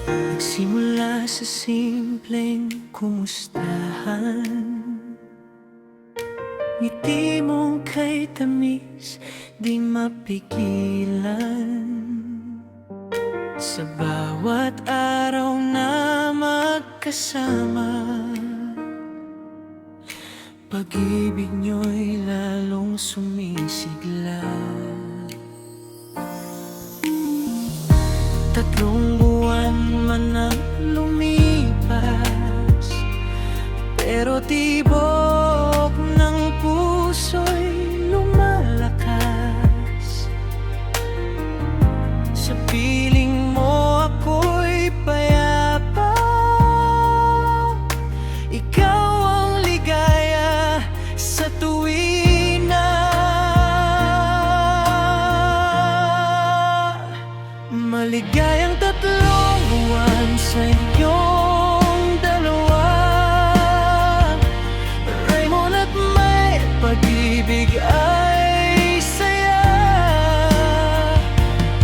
Nagsimula sa simpleng kumustahan, ngiti mong kay tamis di mapigilan. Sa bawat araw na magkasama, pag-ibig nyo'y lalong sumisigla. 3 buwan man ang lumipas, pero tibok ng puso'y lumalakas. Sa piling mo ako'y payapa, ikaw ang ligaya sa tuwina. Maligayang 3 buwan sa inyong dalawa, Raymond at may pag-ibig ay saya.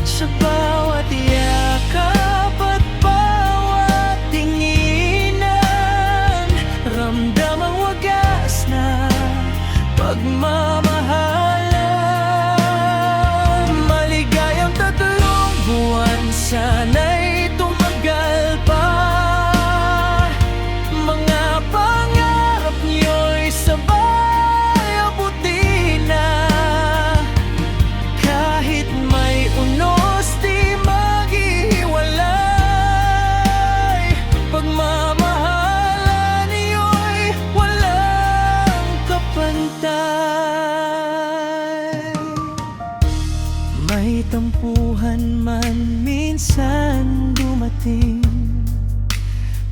Sa bawat yakap at bawat tinginan, ramdam ang wagas na pagmamahalan. Maligayang 3 buwan, sana'y tumagal pa. Mga pangarap niyo'y sabay abutin na. Kahit may unos di maghihiwalay, pagmamahalan niyo'y walang kapantay. May tampuhan man minsan dumating,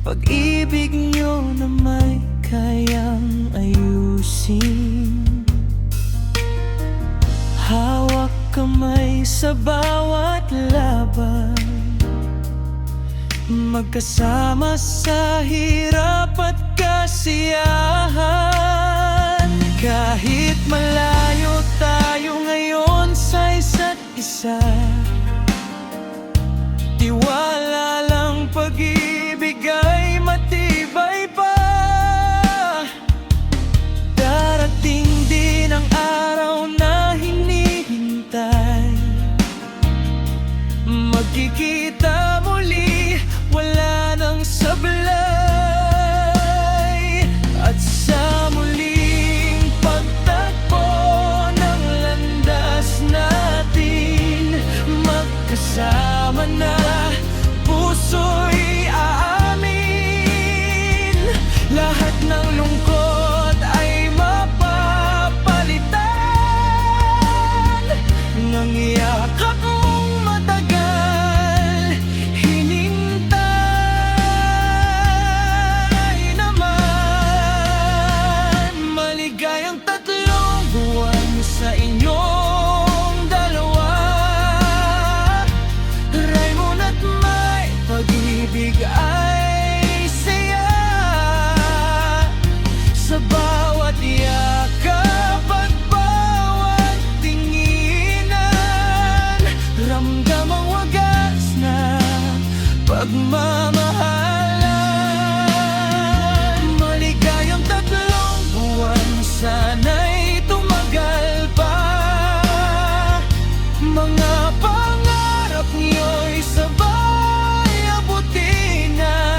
pag-ibig nyo na may kayang ayusin. Hawak kamay sa bawat laban, magkasama sa hirap at kasiyahan. Kahit malayo tayo ngayon sa isa't isa, tiwala lang, pag-ibig ay matibay pa. Darating din ang araw na hinihintay, magkikita muli, wala nang sablay. At sa muling pagtagpo ng landas natin, magkasama na, puso'y aamin. Lahat ng lungkot ay mapapalitan ng yakap mong matagal hinintay naman. Maligayang 3 buwan sa inyong dalawa, Raymond at may pag-ibig ay saya. Sa bawat yakap at bawat tinginan, ramdam ang wagas na pagmamahalan. Maligayang 3 buwan, sana'y tumagal pa. Mga pangarap niyo'y sabay abutin na.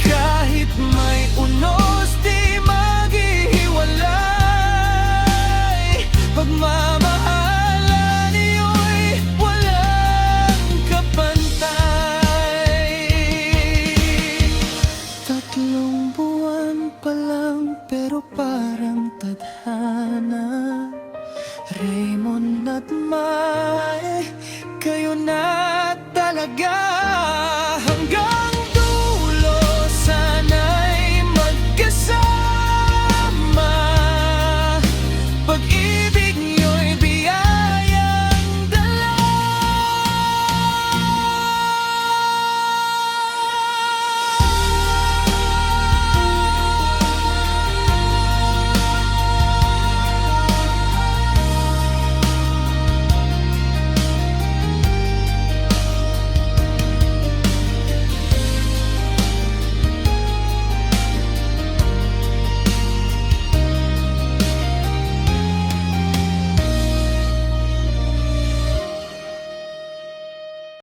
Kahit may unos di maghihiwalay, pagmamahalan niyo'y walang kapantay. 3 buwan pa lang pero parang tadhana, Raymond at May, kayo na talaga.